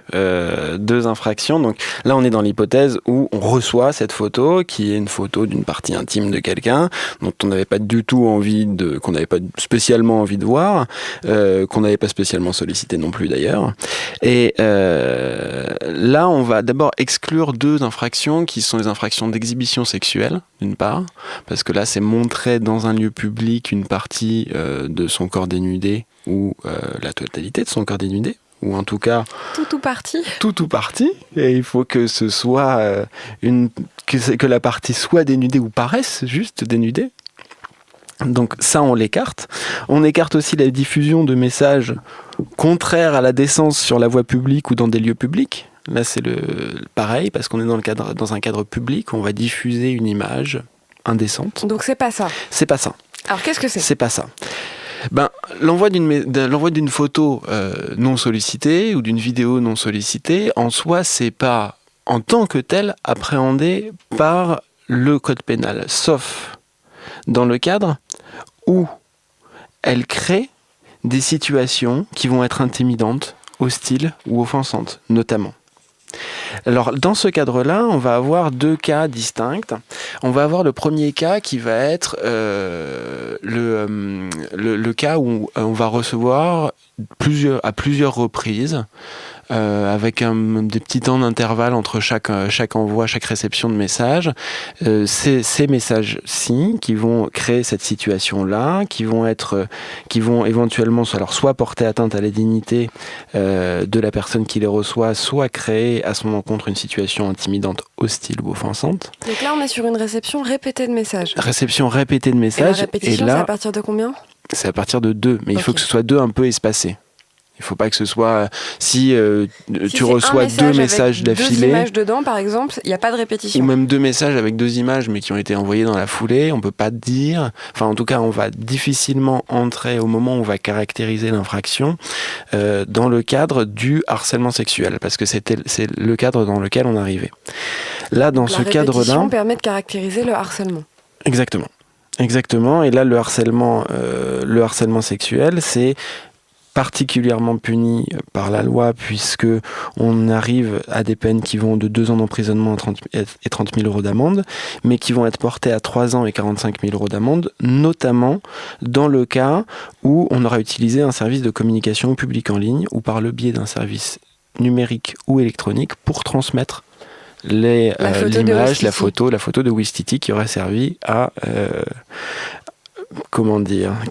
Speaker 4: infractions. Donc là, on est dans l'hypothèse où on reçoit cette photo, qui est une photo d'une partie intime de quelqu'un, dont on n'avait pas du tout qu'on n'avait pas spécialement envie de voir, qu'on n'avait pas spécialement sollicité non plus d'ailleurs. Et là, on va d'abord exclure deux infractions qui sont les infractions d'exhibition sexuelle, d'une part, parce que là, c'est montrer dans un lieu public une partie de son corps dénudé ou la totalité de son corps dénudé, ou en tout cas
Speaker 1: tout parti.
Speaker 4: Tout parti. Et il faut que ce soit que la partie soit dénudée ou paraisse juste dénudée. Donc ça, on l'écarte. On écarte aussi la diffusion de messages contraires à la décence sur la voie publique ou dans des lieux publics. Là, c'est pareil, parce qu'on est dans un cadre public, on va diffuser une image indécente.
Speaker 1: Donc c'est pas ça.
Speaker 4: C'est pas ça.
Speaker 1: Alors qu'est-ce que c'est ?
Speaker 4: C'est pas ça. L'envoi d'une photo non sollicitée ou d'une vidéo non sollicitée, en soi, c'est pas en tant que tel appréhendé par le code pénal, sauf dans le cadre où elle crée des situations qui vont être intimidantes, hostiles ou offensantes, notamment. Alors, dans ce cadre-là, on va avoir deux cas distincts. On va avoir le premier cas qui va être le cas où on va recevoir à plusieurs reprises, avec des petits temps d'intervalle entre chaque envoi, chaque réception de message. Ces messages-ci qui vont créer cette situation-là, qui vont éventuellement soit porter atteinte à la dignité de la personne qui les reçoit, soit créer à son encontre une situation intimidante, hostile ou offensante.
Speaker 1: Donc là, on est sur une réception répétée de messages.
Speaker 4: Réception répétée de messages.
Speaker 1: Et la répétition, c'est à partir de combien ?
Speaker 4: C'est à partir de 2, mais il faut que ce soit 2 un peu espacés. Il ne faut pas que ce soit... Si tu reçois 2 messages d'affilée...
Speaker 1: 2 images dedans, par exemple, il n'y a pas de répétition.
Speaker 4: Ou même 2 messages avec 2 images, mais qui ont été envoyés dans la foulée, on ne peut pas dire... Enfin, en tout cas, on va difficilement entrer au moment où on va caractériser l'infraction dans le cadre du harcèlement sexuel, parce que c'est le cadre dans lequel on arrivait. Là, dans ce cadre-là...
Speaker 1: La répétition permet de caractériser le harcèlement.
Speaker 4: Exactement. Et là, le harcèlement sexuel, c'est particulièrement puni par la loi, puisque on arrive à des peines qui vont de 2 ans d'emprisonnement et 30 000 euros d'amende, mais qui vont être portées à 3 ans et 45 000 euros d'amende, notamment dans le cas où on aura utilisé un service de communication publique en ligne ou par le biais d'un service numérique ou électronique pour transmettre l'image, la photo de Ouistiti qui aurait servi à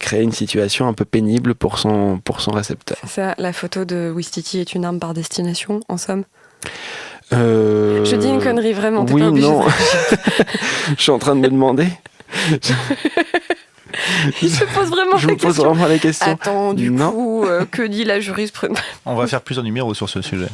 Speaker 4: créer une situation un peu pénible pour son récepteur.
Speaker 1: C'est ça, la photo de Ouistiti est une arme par destination, en somme. Je dis une connerie, vraiment, t'es pas obligé.
Speaker 4: Non. Je suis en train de me demander.
Speaker 1: Il se pose vraiment
Speaker 4: Je me pose vraiment les questions.
Speaker 1: Attends, du coup, que dit la jurisprudence ?
Speaker 3: On va faire plusieurs numéros sur ce sujet.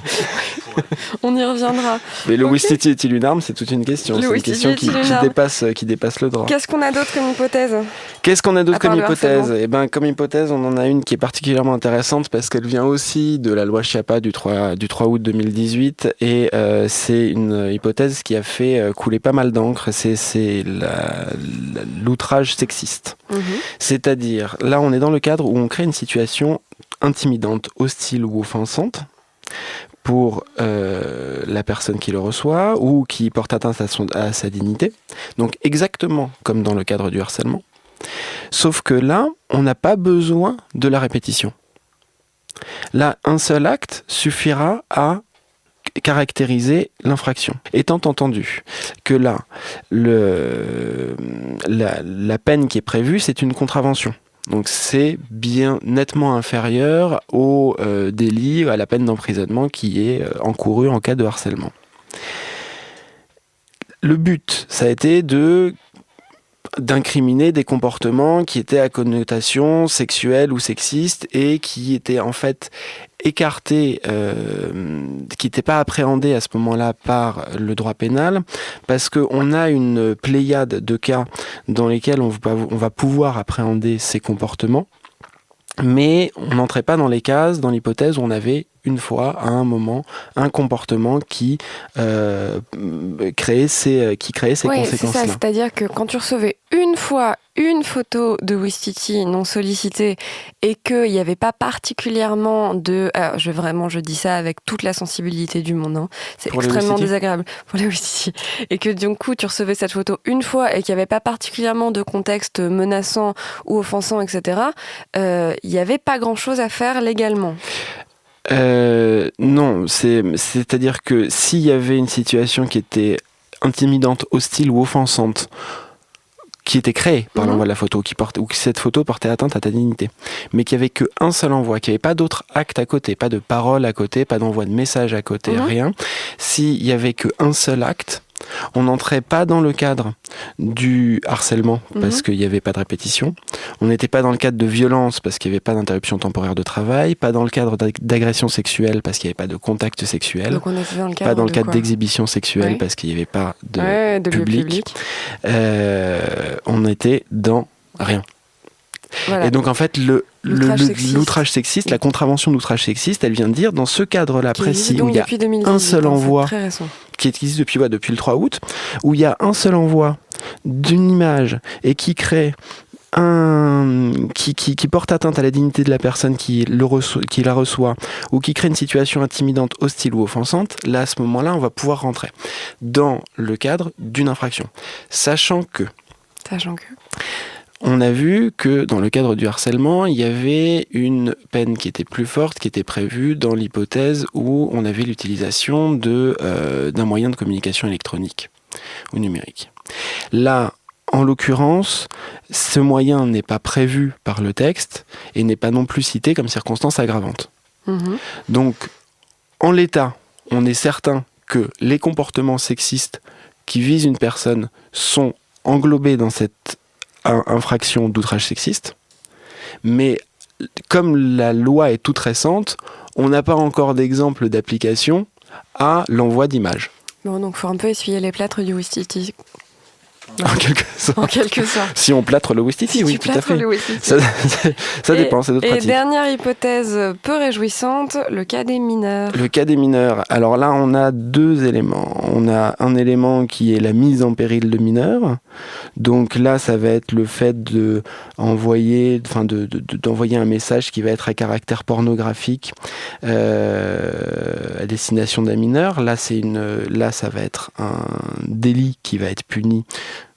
Speaker 1: On y reviendra.
Speaker 4: Mais le
Speaker 1: Ok.
Speaker 4: Ouistiti est-il une arme? C'est toute une question.
Speaker 1: Le
Speaker 4: C'est une
Speaker 1: Ouistiti
Speaker 4: question
Speaker 1: est-il une arme
Speaker 4: qui dépasse le droit.
Speaker 1: Qu'est-ce qu'on a d'autre comme hypothèse?
Speaker 4: Qu'est-ce qu'on a d'autre
Speaker 1: À part
Speaker 4: comme
Speaker 1: le
Speaker 4: hypothèse?
Speaker 1: harcèlement.
Speaker 4: Eh ben, comme hypothèse, on en a une qui est particulièrement intéressante parce qu'elle vient aussi de la loi Schiappa du 3 août 2018 et c'est une hypothèse qui a fait couler pas mal d'encre. C'est l'outrage sexiste.
Speaker 1: Mhm.
Speaker 4: C'est-à-dire, là, on est dans le cadre où on crée une situation intimidante, hostile ou offensante pour la personne qui le reçoit ou qui porte atteinte à sa dignité. Donc exactement comme dans le cadre du harcèlement. Sauf que là, on n'a pas besoin de la répétition. Là, un seul acte suffira à caractériser l'infraction. Étant entendu que là, la peine qui est prévue, c'est une contravention. Donc c'est bien nettement inférieur au délit, à la peine d'emprisonnement qui est encourue en cas de harcèlement. Le but, ça a été d'incriminer des comportements qui étaient à connotation sexuelle ou sexiste et qui étaient en fait écartés, qui n'étaient pas appréhendés à ce moment-là par le droit pénal, parce qu'on a une pléiade de cas dans lesquels on va pouvoir appréhender ces comportements, mais on n'entrait pas dans les cases, dans l'hypothèse où on avait une fois, à un moment, un comportement qui créait ces
Speaker 1: Ouais, c'est ça.
Speaker 4: conséquences-là.
Speaker 1: C'est-à-dire que quand tu recevais une fois une photo de Ouistiti non sollicitée et qu'il n'y avait pas particulièrement de... Alors, je dis ça avec toute la sensibilité du monde. Hein. C'est
Speaker 4: Pour les
Speaker 1: extrêmement
Speaker 4: Ouistiti.
Speaker 1: désagréable pour les Ouistiti. Et que du coup, tu recevais cette photo une fois et qu'il n'y avait pas particulièrement de contexte menaçant ou offensant, etc., il n'y avait pas grand-chose à faire légalement.
Speaker 4: Non, c'est-à-dire que s'il y avait une situation qui était intimidante, hostile ou offensante, qui était créée par l'envoi de la photo, ou que cette photo portait atteinte à ta dignité, mais qu'il n'y avait qu'un seul envoi, qu'il n'y avait pas d'autres actes à côté, pas de paroles à côté, pas d'envoi de message à côté, rien. S'il n'y avait qu'un seul acte, on n'entrait pas dans le cadre du harcèlement parce qu'il n'y avait pas de répétition. On n'était pas dans le cadre de violence parce qu'il n'y avait pas d'interruption temporaire de travail. Pas dans le cadre d'agression sexuelle parce qu'il n'y avait pas de contact sexuel.
Speaker 1: Donc on était dans le cadre
Speaker 4: Pas dans le
Speaker 1: de
Speaker 4: cadre
Speaker 1: quoi?
Speaker 4: d'exhibition sexuelle
Speaker 1: Ouais.
Speaker 4: parce qu'il n'y avait pas de
Speaker 1: lieu
Speaker 4: public. On était dans rien.
Speaker 1: Voilà.
Speaker 4: Et donc en fait, l'outrage sexiste, la contravention d'outrage sexiste, elle vient de dire dans ce cadre-là
Speaker 1: Qui existe
Speaker 4: précis
Speaker 1: donc
Speaker 4: où il y a
Speaker 1: depuis 2018,
Speaker 4: un seul
Speaker 1: hein, c'est
Speaker 4: envoi
Speaker 1: très récent.
Speaker 4: qui existe depuis le 3 août, où il y a un seul envoi d'une image et qui crée qui porte atteinte à la dignité de la personne qui la reçoit ou qui crée une situation intimidante, hostile ou offensante, là à ce moment-là on va pouvoir rentrer dans le cadre d'une infraction. Sachant que on a vu que dans le cadre du harcèlement, il y avait une peine qui était plus forte, qui était prévue dans l'hypothèse où on avait l'utilisation d'un moyen de communication électronique ou numérique. Là, en l'occurrence, ce moyen n'est pas prévu par le texte et n'est pas non plus cité comme circonstance aggravante. Donc, en l'état, on est certain que les comportements sexistes qui visent une personne sont englobés dans cette infraction d'outrage sexiste, mais comme la loi est toute récente, on n'a pas encore d'exemple d'application à l'envoi d'images.
Speaker 1: Bon, donc il faut un peu essuyer les plâtres du Ouistiti.
Speaker 4: En quelque sorte.
Speaker 1: En quelque sorte.
Speaker 4: Si on plâtre le Ouistiti,
Speaker 1: Si
Speaker 4: oui,
Speaker 1: tu
Speaker 4: tout à
Speaker 1: plâtres
Speaker 4: fait.
Speaker 1: le Ouistiti.
Speaker 4: Ça dépend, c'est d'autres
Speaker 1: Et
Speaker 4: pratiques.
Speaker 1: dernière hypothèse peu réjouissante, le cas des mineurs.
Speaker 4: Le cas des mineurs. Alors là, on a deux éléments. On a un élément qui est la mise en péril de mineurs. Donc là, ça va être le fait d'envoyer un message qui va être à caractère pornographique à destination d'un mineur. Là, ça va être un délit qui va être puni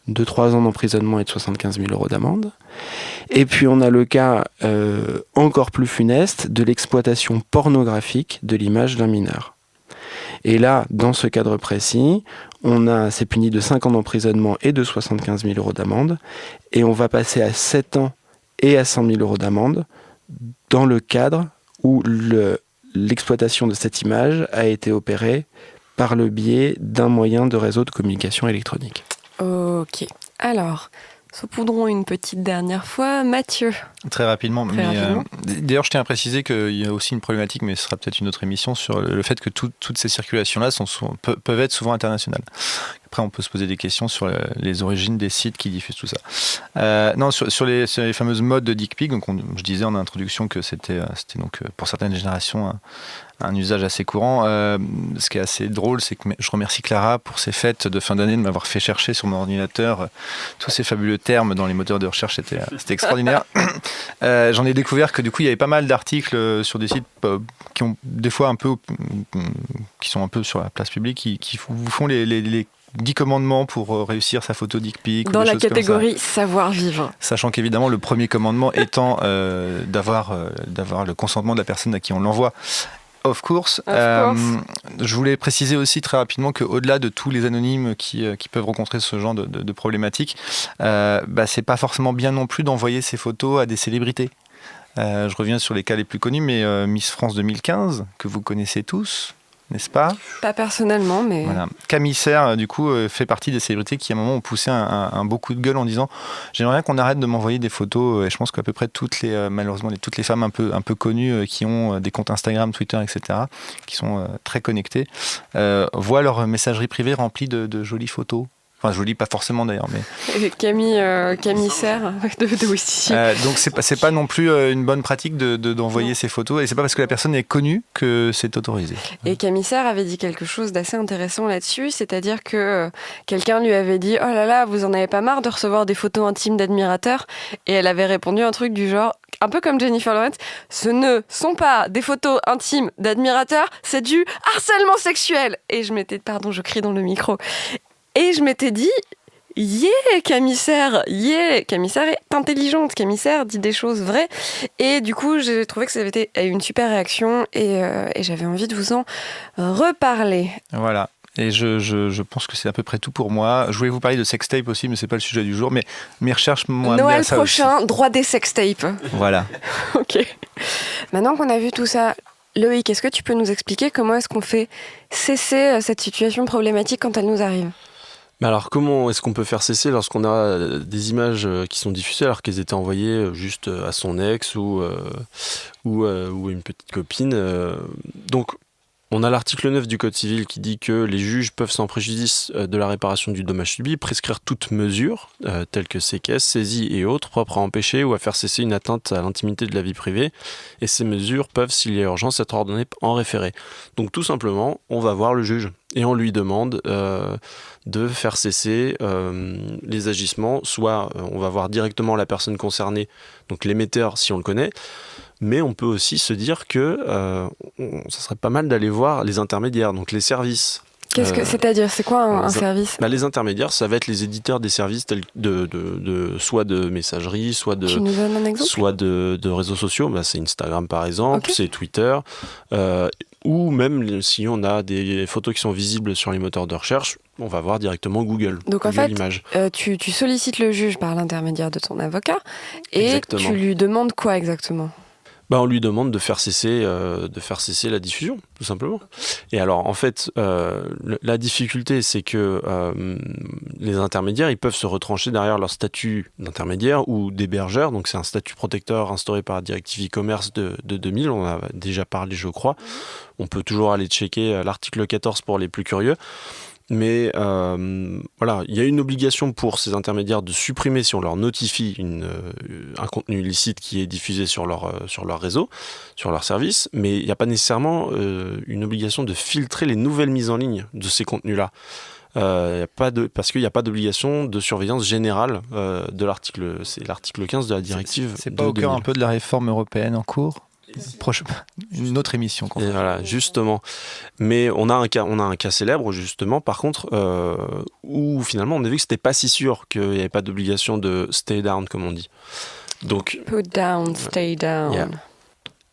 Speaker 4: de 3 ans d'emprisonnement et de 75 000 € d'amende. Et puis on a le cas encore plus funeste de l'exploitation pornographique de l'image d'un mineur. Et là, dans ce cadre précis, c'est puni de 5 ans d'emprisonnement et de 75 000 € d'amende. Et on va passer à 7 ans et à 100 000 € d'amende dans le cadre où l'exploitation de cette image a été opérée par le biais d'un moyen de réseau de communication électronique.
Speaker 1: Ok. Alors, saupoudrons une petite dernière fois. Mathieu.
Speaker 3: Très rapidement.
Speaker 1: Rapidement.
Speaker 3: D'ailleurs, je tiens à préciser qu'il y a aussi une problématique, mais ce sera peut-être une autre émission, sur le fait que toutes ces circulations-là peuvent être souvent internationales. Après, on peut se poser des questions sur les origines des sites qui diffusent tout ça. Non, sur les fameuses modes de dick pic, donc je disais en introduction que c'était donc pour certaines générations un usage assez courant. Ce qui est assez drôle, c'est que je remercie Clara pour ses fêtes de fin d'année de m'avoir fait chercher sur mon ordinateur tous ces fabuleux termes dans les moteurs de recherche. C'était extraordinaire. J'en ai découvert que du coup, il y avait pas mal d'articles sur des sites qui ont des fois qui sont un peu sur la place publique, qui vous font les 10 commandements pour réussir sa photo dick pic.
Speaker 1: Dans la catégorie savoir-vivre.
Speaker 3: Sachant qu'évidemment, le premier commandement étant d'avoir le consentement de la personne à qui on l'envoie. Of course. Je voulais préciser aussi très rapidement qu'au-delà de tous les anonymes qui peuvent rencontrer ce genre de problématiques, c'est pas forcément bien non plus d'envoyer ces photos à des célébrités. Je reviens sur les cas les plus connus, mais Miss France 2015, que vous connaissez tous, n'est-ce pas ?
Speaker 1: Pas personnellement, mais...
Speaker 3: Voilà. Camille Serre, du coup, fait partie des célébrités qui, à un moment, ont poussé un beau coup de gueule en disant « J'aimerais bien qu'on arrête de m'envoyer des photos. » Et je pense qu'à peu près malheureusement, toutes les femmes un peu connues qui ont des comptes Instagram, Twitter, etc., qui sont très connectées, voient leur messagerie privée remplie de jolies photos. Enfin, jolie, pas forcément d'ailleurs, mais...
Speaker 1: Et Camille Serre de Wisticier.
Speaker 3: Donc, c'est pas non plus une bonne pratique d'envoyer ces photos, et c'est pas parce que la personne est connue que c'est autorisé.
Speaker 1: Et Camille Serre avait dit quelque chose d'assez intéressant là-dessus, c'est-à-dire que quelqu'un lui avait dit « Oh là là, vous en avez pas marre de recevoir des photos intimes d'admirateurs ?» Et elle avait répondu un truc du genre, un peu comme Jennifer Lawrence, « Ce ne sont pas des photos intimes d'admirateurs, c'est du harcèlement sexuel !» Et je crie dans le micro. Et je m'étais dit, Camille Serre est intelligente, Camille Serre dit des choses vraies. Et du coup, j'ai trouvé que ça avait été une super réaction et j'avais envie de vous en reparler.
Speaker 3: Voilà. Et je pense que c'est à peu près tout pour moi. Je voulais vous parler de sextape aussi, mais c'est pas le sujet du jour. Mais mes recherches m'ont amené à ça
Speaker 1: prochain,
Speaker 3: aussi.
Speaker 1: Droit des sextapes.
Speaker 3: Voilà.
Speaker 1: Ok. Maintenant qu'on a vu tout ça, Loïc, est-ce que tu peux nous expliquer comment est-ce qu'on fait cesser cette situation problématique quand elle nous arrive ?
Speaker 2: Mais alors, comment est-ce qu'on peut faire cesser lorsqu'on a des images qui sont diffusées alors qu'elles étaient envoyées juste à son ex ou une petite copine Donc, on a l'article 9 du Code civil qui dit que les juges peuvent, sans préjudice de la réparation du dommage subi, prescrire toute mesure, telle que séquestre, saisie et autres, propre à empêcher ou à faire cesser une atteinte à l'intimité de la vie privée. Et ces mesures peuvent, s'il y a urgence, être ordonnées en référé. Donc, tout simplement, on va voir le juge et on lui demande de faire cesser les agissements. Soit on va voir directement la personne concernée, donc l'émetteur si on le connaît, mais on peut aussi se dire que ça serait pas mal d'aller voir les intermédiaires, donc les services.
Speaker 1: C'est-à-dire, c'est quoi un service ?
Speaker 2: Les intermédiaires, ça va être les éditeurs des services tels soit de messagerie, soit de,
Speaker 1: tu nous donnes un exemple ?
Speaker 2: Soit de réseaux sociaux. C'est Instagram par exemple, c'est Twitter, ou même si on a des photos qui sont visibles sur les moteurs de recherche, on va voir directement Google.
Speaker 1: Donc
Speaker 2: Google
Speaker 1: en fait,
Speaker 2: Images.
Speaker 1: Tu sollicites le juge par l'intermédiaire de ton avocat et
Speaker 2: Exactement.
Speaker 1: Tu lui demandes quoi exactement ?
Speaker 2: On lui demande de faire cesser la diffusion, tout simplement. Et alors, en fait, la difficulté, c'est que les intermédiaires, ils peuvent se retrancher derrière leur statut d'intermédiaire ou d'hébergeur. Donc, c'est un statut protecteur instauré par la directive e-commerce de 2000. On en a déjà parlé, je crois. On peut toujours aller checker l'article 14 pour les plus curieux. Mais voilà, il y a une obligation pour ces intermédiaires de supprimer si on leur notifie un contenu illicite qui est diffusé sur leur réseau, sur leur service, mais il n'y a pas nécessairement une obligation de filtrer les nouvelles mises en ligne de ces contenus-là. Parce qu'il n'y a pas d'obligation de surveillance générale de l'article 15 de la directive.
Speaker 3: C'est pas au cœur un peu de la réforme européenne en cours ? Une autre émission.
Speaker 2: Et voilà, justement. Mais on a un cas célèbre, justement, par contre, où finalement on a vu que c'était pas si sûr qu'il n'y avait pas d'obligation de stay down, comme on dit. Donc,
Speaker 1: put down, stay down.
Speaker 2: Yeah.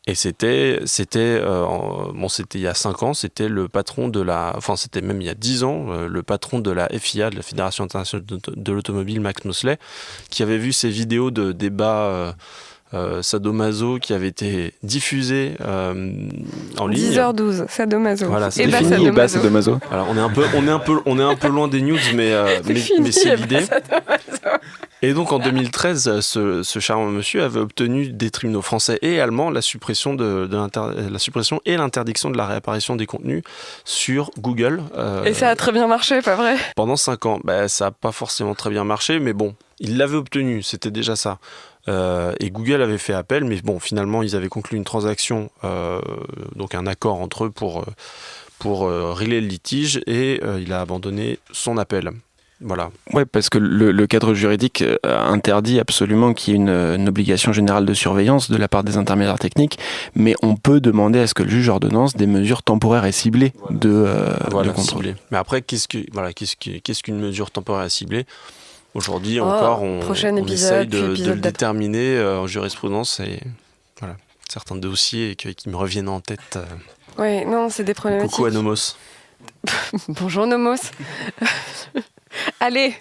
Speaker 2: Et c'était il y a 5 ans, c'était le patron c'était même il y a 10 ans, le patron de la FIA, de la Fédération internationale de l'automobile, Max Mosley, qui avait vu ces vidéos de débat sadomaso qui avait été diffusé en ligne.
Speaker 1: 10h12, sadomaso.
Speaker 2: Voilà, c'est
Speaker 1: Et bah,
Speaker 2: défini,
Speaker 1: sadomaso.
Speaker 4: sadomaso.
Speaker 2: Alors, on est un peu loin des news, mais
Speaker 1: Fini,
Speaker 2: c'est
Speaker 1: et
Speaker 2: l'idée.
Speaker 1: bah, sadomaso.
Speaker 2: Et donc en 2013, ce charmant monsieur avait obtenu des tribunaux français et allemands la suppression et l'interdiction de la réapparition des contenus sur Google.
Speaker 1: Et ça a très bien marché, pas vrai?
Speaker 2: Pendant 5 ans. Ça n'a pas forcément très bien marché, mais bon, il l'avait obtenu, c'était déjà ça. Et Google avait fait appel, mais bon, finalement, ils avaient conclu une transaction, donc un accord entre eux pour régler le litige, et il a abandonné son appel. Voilà.
Speaker 4: Ouais, parce que le cadre juridique interdit absolument qu'il y ait une obligation générale de surveillance de la part des intermédiaires techniques, mais on peut demander à ce que le juge ordonnance des mesures temporaires et ciblées de contrôle.
Speaker 2: Ciblé. Mais après, qu'est-ce qu'une mesure temporaire et ciblée ? Aujourd'hui encore, on essaye de le déterminer en jurisprudence, et voilà, certains dossiers qui me reviennent en tête.
Speaker 1: Oui, non, c'est des problématiques.
Speaker 2: Coucou à Nomos.
Speaker 1: Bonjour Nomos. Allez,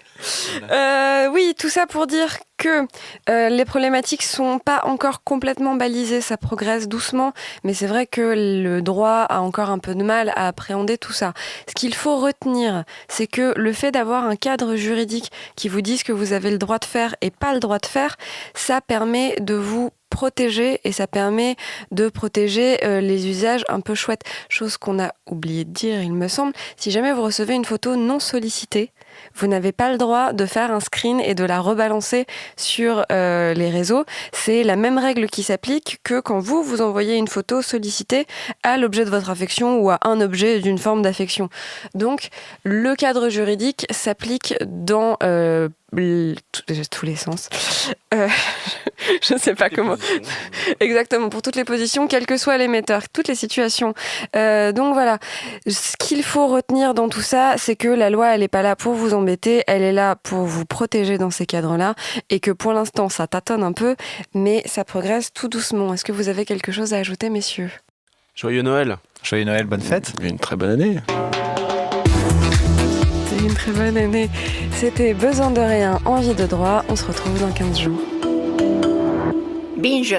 Speaker 1: oui, tout ça pour dire que les problématiques sont pas encore complètement balisées, ça progresse doucement, mais c'est vrai que le droit a encore un peu de mal à appréhender tout ça. Ce qu'il faut retenir, c'est que le fait d'avoir un cadre juridique qui vous dise que vous avez le droit de faire et pas le droit de faire, ça permet de vous protéger, et ça permet de protéger les usages un peu chouettes. Chose qu'on a oublié de dire, il me semble, si jamais vous recevez une photo non sollicitée, vous n'avez pas le droit de faire un screen et de la rebalancer sur les réseaux. C'est la même règle qui s'applique que quand vous envoyez une photo sollicitée à l'objet de votre affection ou à un objet d'une forme d'affection. Donc, le cadre juridique s'applique dans tous les sens. Je ne sais pas comment. Exactement, pour toutes les positions, quels que soient l'émetteur, toutes les situations. Donc voilà, ce qu'il faut retenir dans tout ça, c'est que la loi, elle n'est pas là pour vous embêter, elle est là pour vous protéger dans ces cadres-là, et que pour l'instant, ça tâtonne un peu, mais ça progresse tout doucement. Est-ce que vous avez quelque chose à ajouter, messieurs ?
Speaker 2: Joyeux Noël.
Speaker 3: Joyeux Noël, bonne fête.
Speaker 4: Une très bonne année.
Speaker 1: C'était une très bonne année. C'était Besoin de rien, envie de droit. On se retrouve dans 15 jours.
Speaker 6: Binge.